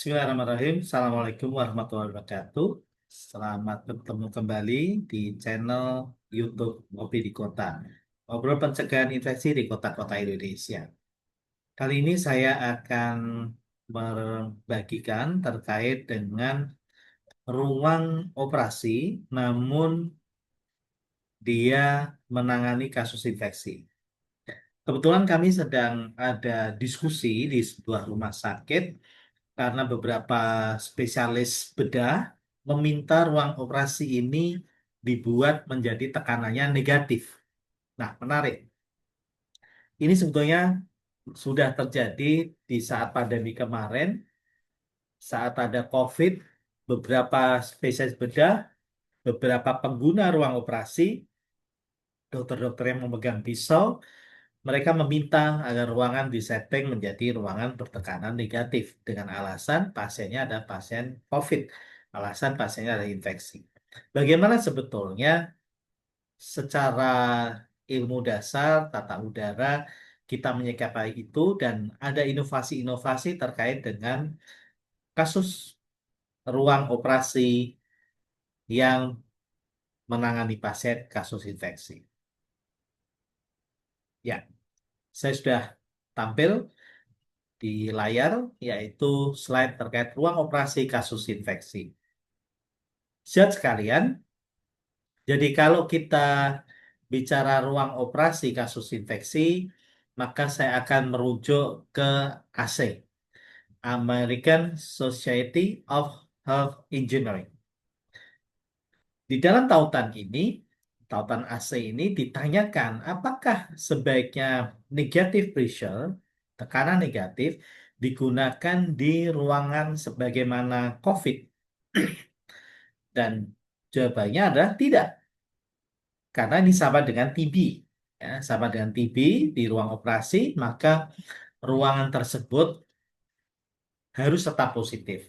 Bismillahirrahmanirrahim. Assalamualaikum warahmatullahi wabarakatuh. Selamat bertemu kembali di channel YouTube Ngopi di Kota. Ngobrol pencegahan infeksi di kota-kota Indonesia. Kali ini saya akan membagikan terkait dengan ruang operasi, namun dia menangani kasus infeksi. Kebetulan kami sedang ada diskusi di sebuah rumah sakit karena beberapa spesialis bedah meminta ruang operasi ini dibuat menjadi tekanannya negatif. Nah, menarik. Ini sebetulnya sudah terjadi di saat pandemi kemarin, saat ada COVID, beberapa spesialis bedah, beberapa pengguna ruang operasi, dokter-dokter yang memegang pisau, mereka meminta agar ruangan disetting menjadi ruangan bertekanan negatif dengan alasan pasiennya ada pasien COVID, alasan pasiennya ada infeksi. Bagaimana sebetulnya secara ilmu dasar tata udara kita menyikapi itu dan ada inovasi-inovasi terkait dengan kasus ruang operasi yang menangani pasien kasus infeksi. Ya, saya sudah tampil di layar, yaitu slide terkait ruang operasi kasus infeksi. Siap sekalian, jadi kalau kita bicara ruang operasi kasus infeksi, maka saya akan merujuk ke AC, American Society of Health Engineering. Di dalam tautan ini, tautan AC ini ditanyakan apakah sebaiknya negative pressure, tekanan negatif, digunakan di ruangan sebagaimana COVID. Dan jawabannya adalah tidak, karena ini sama dengan TB. Ya, sama dengan TB di ruang operasi, maka ruangan tersebut harus tetap positif.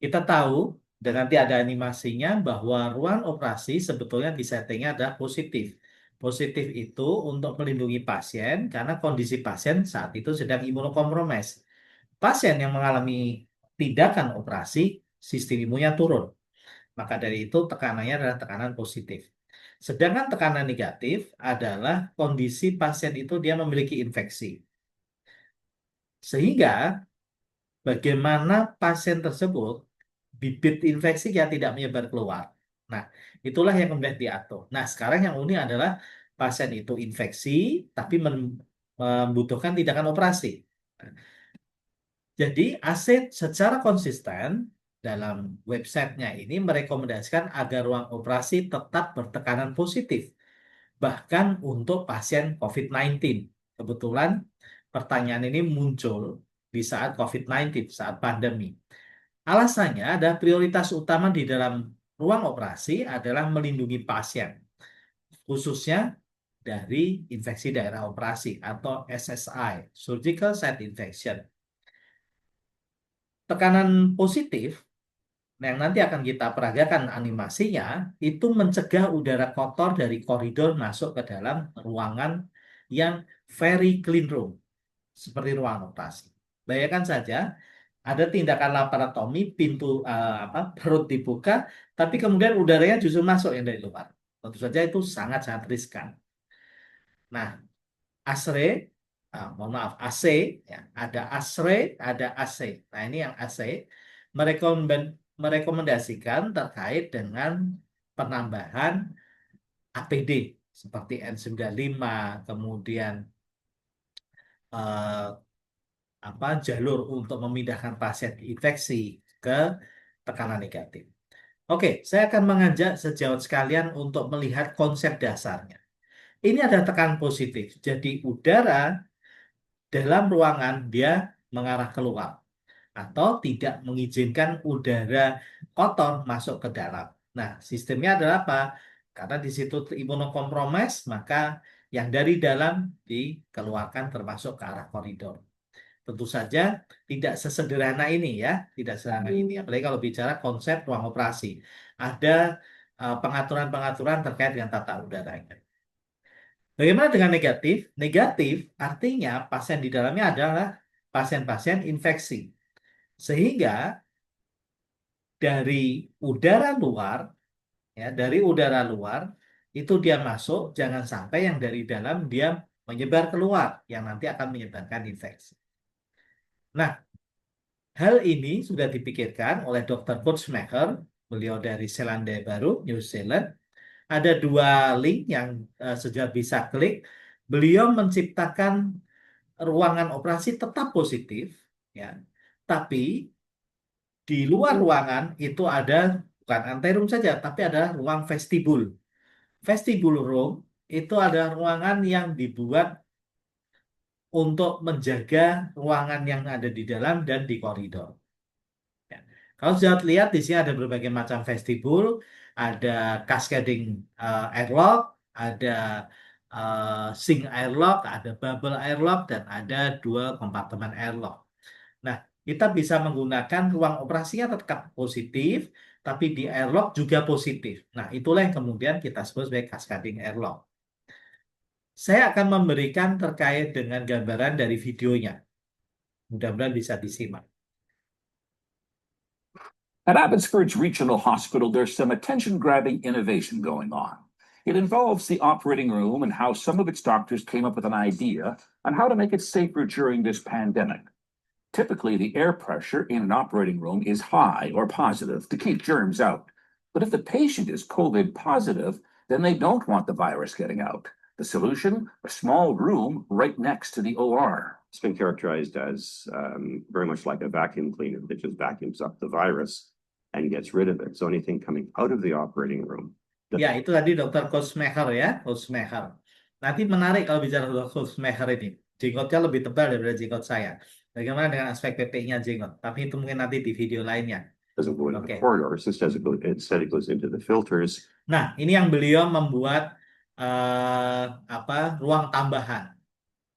Kita tahu, dan nanti ada animasinya, bahwa ruang operasi sebetulnya disettingnya adalah positif. Positif itu untuk melindungi pasien karena kondisi pasien saat itu sedang imunokompromis. Pasien yang mengalami tindakan operasi, sistem imunnya turun. Maka dari itu tekanannya adalah tekanan positif. Sedangkan tekanan negatif adalah kondisi pasien itu dia memiliki infeksi. Sehingga bagaimana pasien tersebut bibit infeksinya tidak menyebar keluar. Nah, itulah yang kemudian diatur. Nah, sekarang yang unik adalah pasien itu infeksi tapi membutuhkan tindakan operasi. Nah, jadi ASET secara konsisten dalam websitenya ini merekomendasikan agar ruang operasi tetap bertekanan positif, bahkan untuk pasien COVID-19. Kebetulan pertanyaan ini muncul di saat COVID-19, saat pandemi. Alasannya ada prioritas utama di dalam ruang operasi adalah melindungi pasien, khususnya dari infeksi daerah operasi atau SSI, Surgical Site Infection. Tekanan positif yang nanti akan kita peragakan animasinya itu mencegah udara kotor dari koridor masuk ke dalam ruangan yang very clean room, seperti ruangan operasi. Bayangkan saja ada tindakan laparotomi, pintu perut dibuka, tapi kemudian udaranya justru masuk yang dari luar. Tentu saja itu sangat-sangat riskan. Nah, ASRE, mohon maaf, AC, ya, ada ASRE, ada AC. Nah, ini yang AC merekomendasikan terkait dengan penambahan APD seperti N95, kemudian eh, jalur untuk memindahkan pasien infeksi ke tekanan negatif. Oke, saya akan mengajak sejawat sekalian untuk melihat konsep dasarnya. Ini ada tekanan positif, jadi udara dalam ruangan dia mengarah keluar atau tidak mengizinkan udara kotor masuk ke dalam. Nah, sistemnya adalah apa? Karena di situ imunokompromis, maka yang dari dalam dikeluarkan termasuk ke arah koridor. Tentu saja tidak sesederhana ini ya, tidak sesederhana ini. Apalagi kalau bicara konsep ruang operasi. Ada pengaturan-pengaturan terkait dengan tata udaranya. Bagaimana dengan negatif? Negatif artinya pasien di dalamnya adalah pasien-pasien infeksi. Sehingga dari udara luar, ya, dari udara luar itu dia masuk, jangan sampai yang dari dalam dia menyebar keluar, yang nanti akan menyebabkan infeksi. Nah, hal ini sudah dipikirkan oleh Dr. Koetsmaker, beliau dari Selandia Baru, New Zealand. Ada dua link yang sudah bisa klik. Beliau menciptakan ruangan operasi tetap positif, ya, tapi di luar ruangan itu ada bukan anterum saja, tapi ada ruang vestibul. Vestibul room itu ada ruangan yang dibuat untuk menjaga ruangan yang ada di dalam dan di koridor. Ya. Kalau sudah lihat di sini ada berbagai macam vestibul, ada cascading airlock, ada sink airlock, ada bubble airlock, dan ada dua kompartemen airlock. Nah, kita bisa menggunakan ruang operasinya tetap positif, tapi di airlock juga positif. Nah, itulah yang kemudian kita sebut sebagai cascading airlock. Saya akan memberikan terkait dengan gambaran dari videonya. Mudah-mudahan bisa disimak. At Abbotsford's Regional Hospital, there's some attention-grabbing innovation going on. It involves the operating room and how some of its doctors came up with an idea on how to make it safer during this pandemic. Typically, the air pressure in an operating room is high or positive to keep germs out. But if the patient is COVID positive, then they don't want the virus getting out. The solution? A small room right next to the OR. It's been characterized as very much like a vacuum cleaner that just vacuums up the virus and gets rid of it. So anything coming out of the operating room. Ya, itu tadi Dr. Koetsmaker ya, Koetsmaker. Nanti menarik kalau bicara Dr. Koetsmaker ini. Jenggotnya lebih tebal daripada jenggot saya. Bagaimana dengan aspek PP-nya jenggot? Tapi itu mungkin nanti di video lainnya. Doesn't go into Oke. the corridors, instead it goes into the filters. Nah, ini yang beliau membuat ruang tambahan,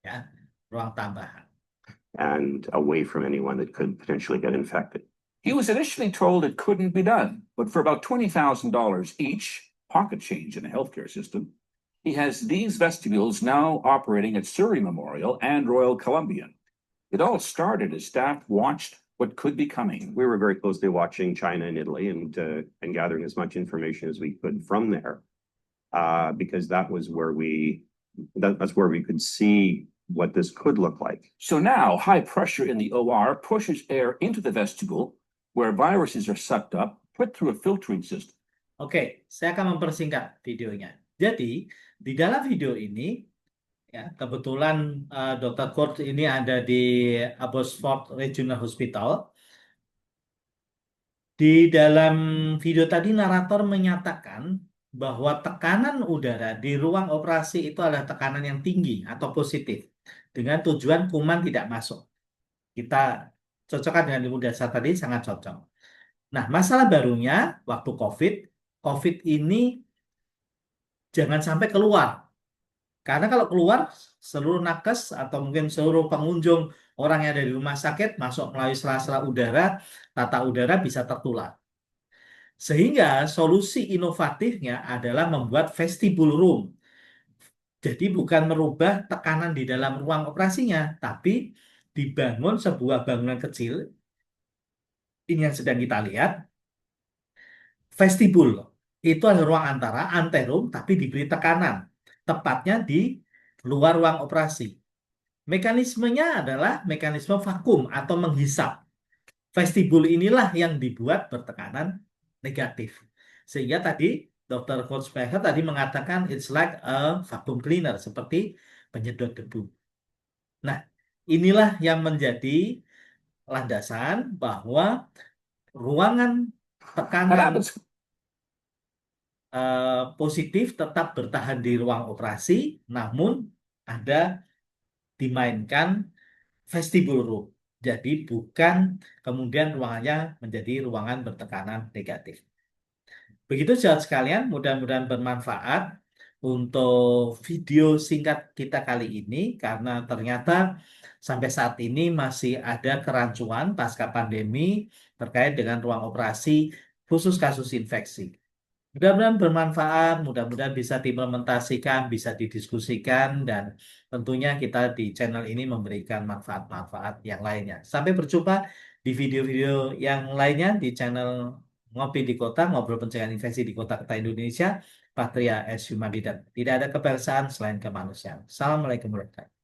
ya, ruang tambahan. And away from anyone that could potentially get infected. He was initially told it couldn't be done, but for about $20,000 each, pocket change in a healthcare system, he has these vestibules now operating at Surrey Memorial and Royal Columbian. It all started as staff watched what could be coming. We were very closely watching China and Italy and gathering as much information as we could from there, because that's where we could see what this could look like. So now high pressure in the OR pushes air into the vestibule where viruses are sucked up, put through a filtering system. Oke, saya akan mempersingkat videonya. Jadi, di dalam video ini, ya, kebetulan Dr. Kurt ini ada di Abbotsford Regional Hospital. Di dalam video tadi narator menyatakan bahwa tekanan udara di ruang operasi itu adalah tekanan yang tinggi atau positif dengan tujuan kuman tidak masuk. Kita cocokkan dengan ilmu dasar tadi sangat cocok. Nah, masalah barunya waktu COVID ini jangan sampai keluar. Karena kalau keluar, seluruh nakes atau mungkin seluruh pengunjung orang yang ada di rumah sakit masuk melalui sela-sela udara, tata udara bisa tertular. Sehingga solusi inovatifnya adalah membuat vestibule room. Jadi bukan merubah tekanan di dalam ruang operasinya, tapi dibangun sebuah bangunan kecil. Ini yang sedang kita lihat. Vestibule itu adalah ruang antara anterum tapi diberi tekanan. Tepatnya di luar ruang operasi. Mekanismenya adalah mekanisme vakum atau menghisap. Vestibul inilah yang dibuat bertekanan negatif. Sehingga tadi Dr. Koetsmaker tadi mengatakan it's like a vacuum cleaner, seperti penyedot debu. Nah, inilah yang menjadi landasan bahwa ruangan tekanan positif tetap bertahan di ruang operasi, namun ada dimainkan vestibule room. Jadi bukan kemudian ruangannya menjadi ruangan bertekanan negatif. Begitu sahabat sekalian, mudah-mudahan bermanfaat untuk video singkat kita kali ini karena ternyata sampai saat ini masih ada kerancuan pasca pandemi terkait dengan ruang operasi khusus kasus infeksi. Mudah-mudahan bermanfaat, mudah-mudahan bisa diimplementasikan, bisa didiskusikan, dan tentunya kita di channel ini memberikan manfaat-manfaat yang lainnya. Sampai berjumpa di video-video yang lainnya di channel Ngopi di Kota, Ngobrol Pencegahan Infeksi di Kota-Kota Indonesia, Patria S. Humanidat. Tidak ada kebangsaan selain kemanusiaan. Assalamualaikum warahmatullahi wabarakatuh.